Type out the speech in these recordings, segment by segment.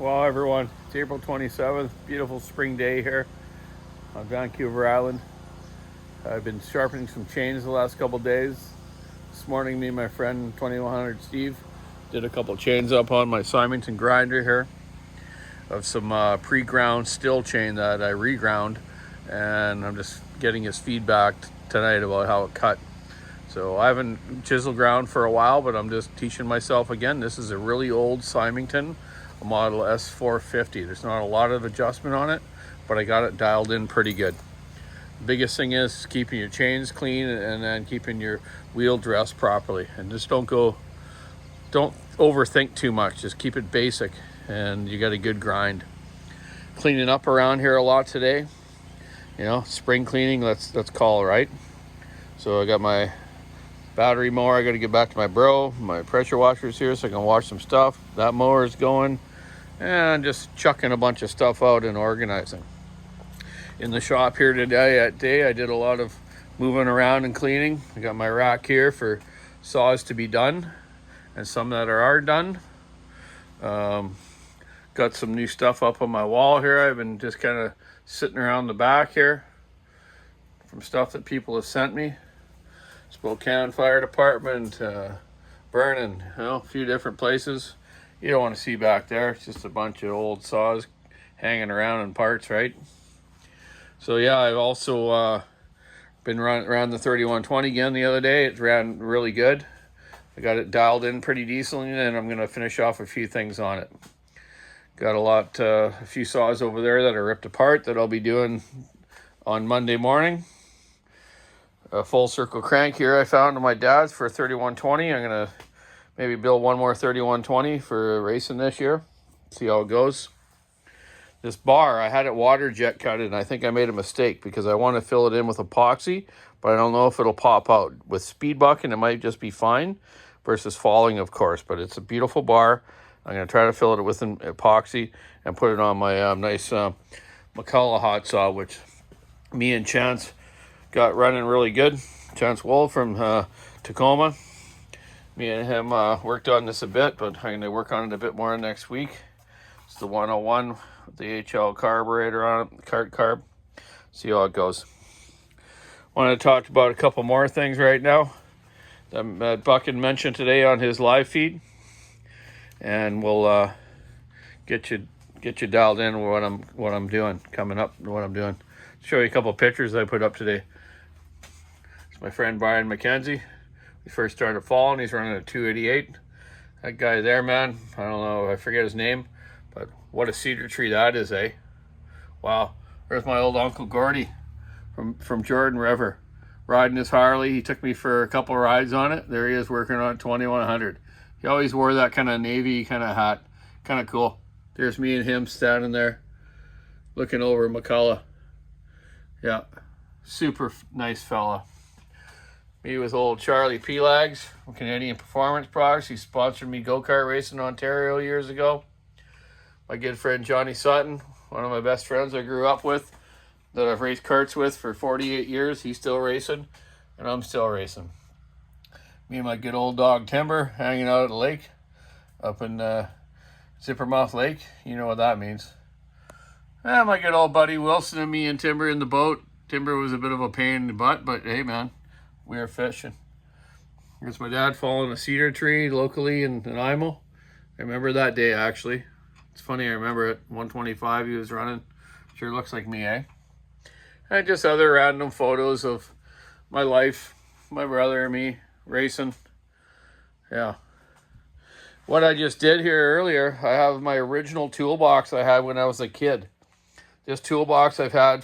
Well, everyone, it's April 27th, beautiful spring day here on Vancouver Island. I've been sharpening some chains the last couple days. This morning, me and my friend 2100 Steve did a couple chains up on my Symington grinder here of some pre-ground still chain that I reground, and I'm just getting his feedback tonight about how it cut. So I haven't chisel ground for a while, but I'm just teaching myself again. This is a really old Symington, a model S450. There's not a lot of adjustment on it, but I got it dialed in pretty good. Biggest thing is keeping your chains clean and then keeping your wheel dressed properly. And just don't overthink too much. Just keep it basic and you got a good grind. Cleaning up around here a lot today. You know, spring cleaning, let's call it, right? So I got my battery mower. I got to get back to my my pressure washer's here so I can wash some stuff. That mower is going, and just chucking a bunch of stuff out and organizing. In the shop here today I did a lot of moving around and cleaning. I got my rack here for saws to be done and some that are done. Got some new stuff up on my wall here. I've been just kind of sitting around the back here from stuff that people have sent me. Spokane Fire Department, Vernon, a few different places. You don't want to see back there. It's just a bunch of old saws hanging around in parts, right? So yeah, I've also been around the 3120 again the other day. It ran really good. I got it dialed in pretty decently, and I'm going to finish off a few things on it. Got a few saws over there that are ripped apart that I'll be doing on Monday morning. A full circle crank here I found on my dad's for 3120. I'm going to maybe build one more 3120 for racing this year. See how it goes. This bar, I had it water jet cutted, and I think I made a mistake because I want to fill it in with epoxy, but I don't know if it'll pop out. With speed bucking, it might just be fine versus falling, of course, but it's a beautiful bar. I'm going to try to fill it with an epoxy and put it on my nice McCullough hot saw, which me and Chance got running really good. Chance Wool from Tacoma. Me and him worked on this a bit, but I'm going to work on it a bit more next week. It's the 101 with the HL carburetor on it, carb. See how it goes. Want to talk about a couple more things right now that Bucket mentioned today on his live feed, and we'll get you dialed in what I'm doing coming up. What I'm doing. Show you a couple pictures I put up today. My friend Brian McKenzie. We first started falling. He's running a 288. That guy there, man, I don't know, I forget his name, but what a cedar tree that is, eh? Wow. There's my old Uncle Gordy from Jordan River, riding his Harley. He took me for a couple rides on it. There he is working on 2100. He always wore that kind of navy kind of hat. Kind of cool. There's me and him standing there looking over McCullough. Yeah, super nice fella. Me with old Charlie Pelags from Canadian Performance Products. He sponsored me go-kart racing in Ontario years ago. My good friend Johnny Sutton, one of my best friends I grew up with, that I've raced karts with for 48 years. He's still racing, and I'm still racing. Me and my good old dog Timber hanging out at the lake up in Zippermouth Lake. You know what that means. And my good old buddy Wilson and me and Timber in the boat. Timber was a bit of a pain in the butt, but hey, man. We are fishing. Here's my dad falling a cedar tree locally in Imo. I remember that day, actually. It's funny, I remember it. 125 he was running. Sure looks like me, eh? And just other random photos of my life, my brother and me racing. Yeah. What I just did here earlier, I have my original toolbox I had when I was a kid. This toolbox I've had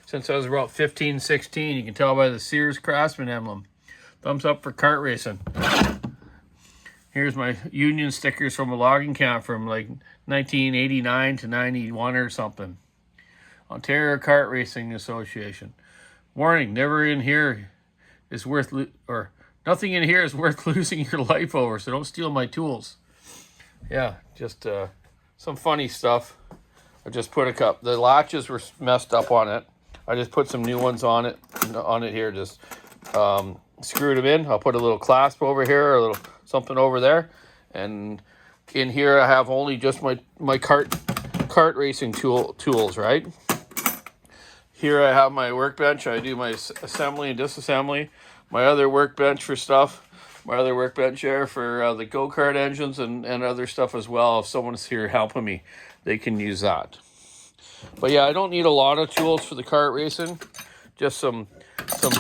since I was about 15, 16. You can tell by the Sears Craftsman emblem. Thumbs up for kart racing. Here's my union stickers from a logging camp from like 1989 to 91 or something. Ontario Kart Racing Association. Warning, nothing in here is worth losing your life over, so don't steal my tools. Yeah, just some funny stuff. I just put the latches were messed up on it. I just put some new ones on it here, just screwed them in. I'll put a little clasp over here, or a little something over there, and in here I have only just my kart racing tools, right? Here I have my workbench. I do my assembly and disassembly. My other workbench for stuff. My other workbench there for the go-kart engines and other stuff as well. If someone's here helping me, they can use that. But yeah, I don't need a lot of tools for the kart racing. Just some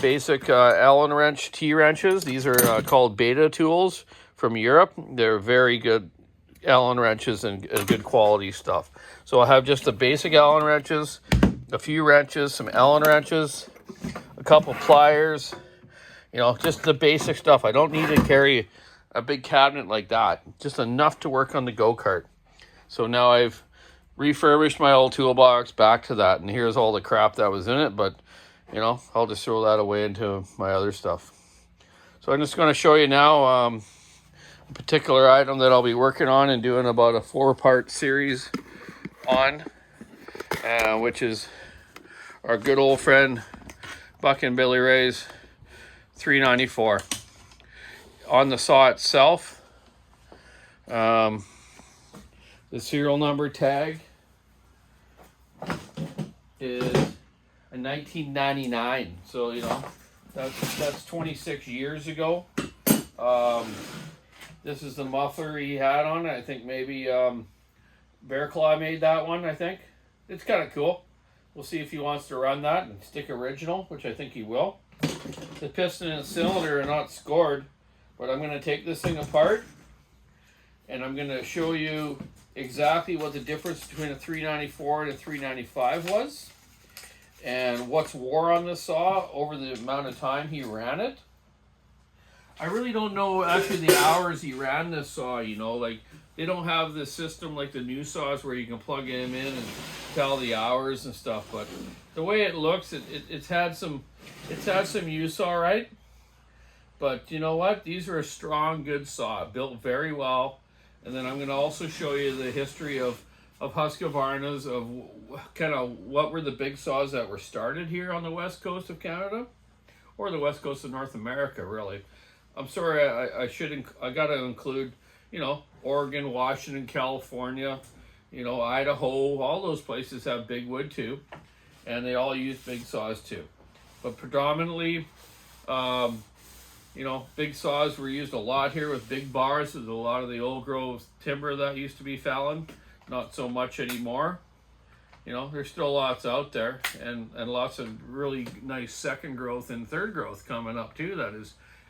basic Allen wrench T-wrenches. These are called Beta tools from Europe. They're very good Allen wrenches and good quality stuff. So I'll have just the basic Allen wrenches, a few wrenches, some Allen wrenches, a couple pliers, you know, just the basic stuff. I don't need to carry a big cabinet like that. Just enough to work on the go-kart. So now I've refurbished my old toolbox back to that, and here's all the crap that was in it, but you know, I'll just throw that away into my other stuff. So I'm just going to show you now a particular item that I'll be working on and doing about a 4-part series on, which is our good old friend Buck and Billy Ray's 394. On the saw itself, the serial number tag is a 1999. So you know that's 26 years ago. This is the muffler he had on. I think maybe Bear Claw made that one. I think it's kind of cool. We'll see if he wants to run that and stick original, which I think he will. The piston and cylinder are not scored, but I'm going to take this thing apart and I'm going to show you exactly what the difference between a 394 and a 395 was, and what's wore on the saw over the amount of time he ran it. I really don't know actually the hours he ran this saw, you know, like they don't have the system like the new saws where you can plug him in and tell the hours and stuff, but the way it looks, it's had some use, all right. But you know what? These are a strong, good saw, built very well. And then I'm going to also show you the history of Husqvarna's, of kind of what were the big saws that were started here on the west coast of Canada, or the west coast of North America, really. I'm sorry, I got to include, you know, Oregon, Washington, California, you know, Idaho, all those places have big wood too, and they all use big saws too. But predominantly, you know, big saws were used a lot here with big bars. There's a lot of the old growth timber that used to be felling, not so much anymore. You know, there's still lots out there, and lots of really nice second growth and third growth coming up too. That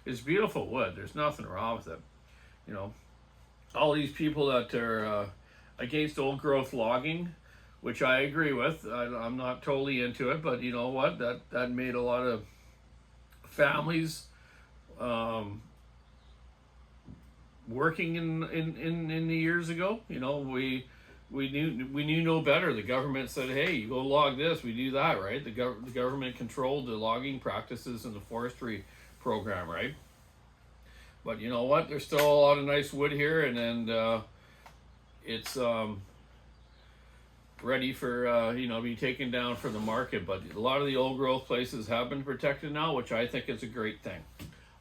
is beautiful wood. There's nothing wrong with it. You know, all these people that are against old growth logging, which I agree with. I'm not totally into it, but you know what? That made a lot of families working in the years ago. You know, we knew no better. The government said, "Hey, you go log this." We do that, right? The government controlled the logging practices in the forestry program, right? But you know what? There's still a lot of nice wood here, and it's ready for you know, be taken down for the market. But a lot of the old growth places have been protected now, which I think is a great thing.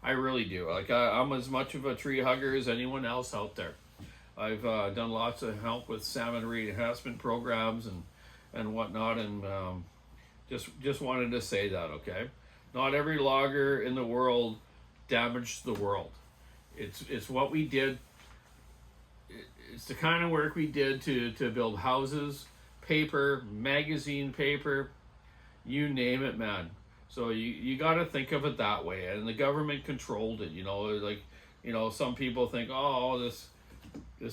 I really do. Like I'm as much of a tree hugger as anyone else out there. I've done lots of help with salmon reenhancement programs and whatnot, and just wanted to say that, okay? Not every logger in the world damaged the world. It's what we did. It's the kind of work we did to build houses, paper, magazine paper, you name it, man. So you got to think of it that way, and the government controlled it. You know, like, you know, some people think, oh, this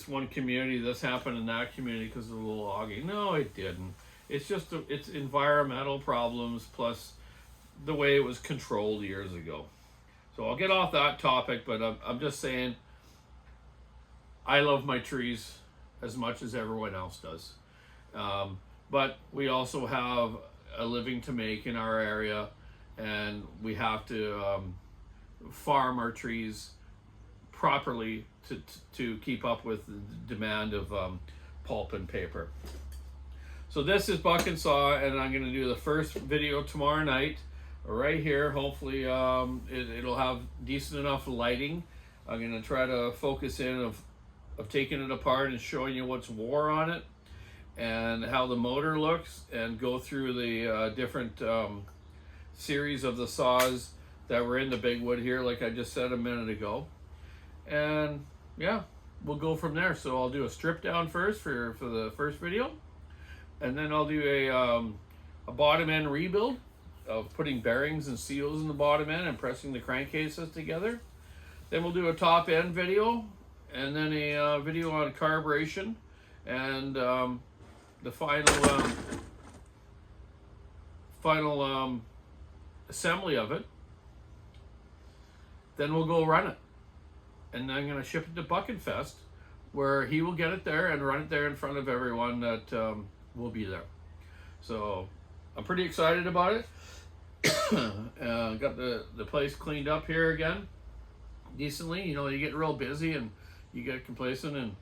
one community, this happened in that community because of the logging. No, it didn't. It's just it's environmental problems plus the way it was controlled years ago. So I'll get off that topic, but I'm just saying I love my trees as much as everyone else does. But we also have a living to make in our area, and we have to farm our trees properly to keep up with the demand of pulp and paper. So this is Buck and Saw, and I'm going to do the first video tomorrow night right here. Hopefully it'll have decent enough lighting. I'm going to try to focus in of of taking it apart and showing you what's wore on it and how the motor looks, and go through the different series of the saws that were in the big wood here, like I just said a minute ago. And yeah, we'll go from there. So I'll do a strip down first for the first video, and then I'll do a bottom end rebuild of putting bearings and seals in the bottom end and pressing the crankcases together. Then we'll do a top end video, and then a video on carburation and the final assembly of it. Then we'll go run it, and I'm going to ship it to Buckenfest, where he will get it there and run it there in front of everyone that will be there. So I'm pretty excited about it. Got the place cleaned up here again decently. You know, you get real busy and you get complacent and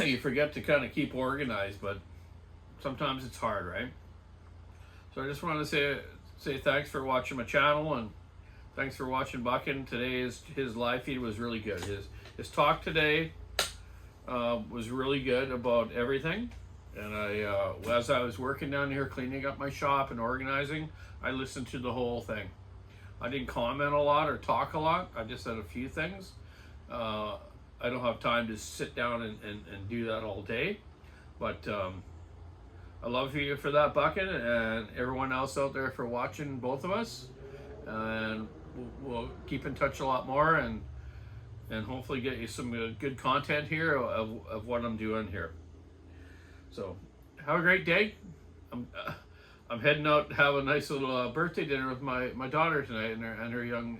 you forget to kind of keep organized, but sometimes it's hard, right? So I just want to say thanks for watching my channel, and thanks for watching Buckin. Today his live feed was really good. His talk today was really good about everything. And as I was working down here cleaning up my shop and organizing, I listened to the whole thing. I didn't comment a lot or talk a lot. I just said a few things. I don't have time to sit down and do that all day. But I love you for that, Buckin, and everyone else out there for watching both of us. And we'll keep in touch a lot more, and hopefully get you some good content here of what I'm doing here. So have a great day. I'm heading out to have a nice little birthday dinner with my daughter tonight, and her young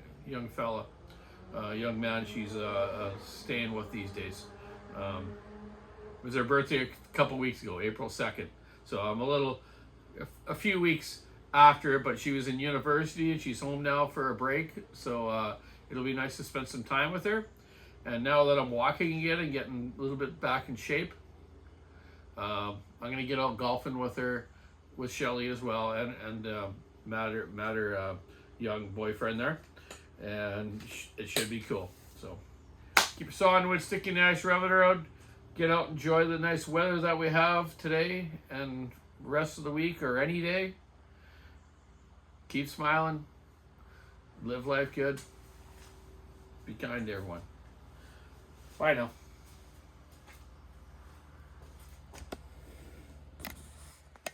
fella, young man she's staying with these days. It was her birthday a couple weeks ago, April 2nd. So I'm a few weeks after, but she was in university and she's home now for a break. So it'll be nice to spend some time with her. And now that I'm walking again and getting a little bit back in shape, I'm gonna get out golfing with her, with Shelly as well, and Matter young boyfriend there, and it should be cool. So keep your saw on wood, stick your nice rub it around, get out, enjoy the nice weather that we have today and rest of the week or any day. Keep smiling, live life good, be kind to everyone. Bye now.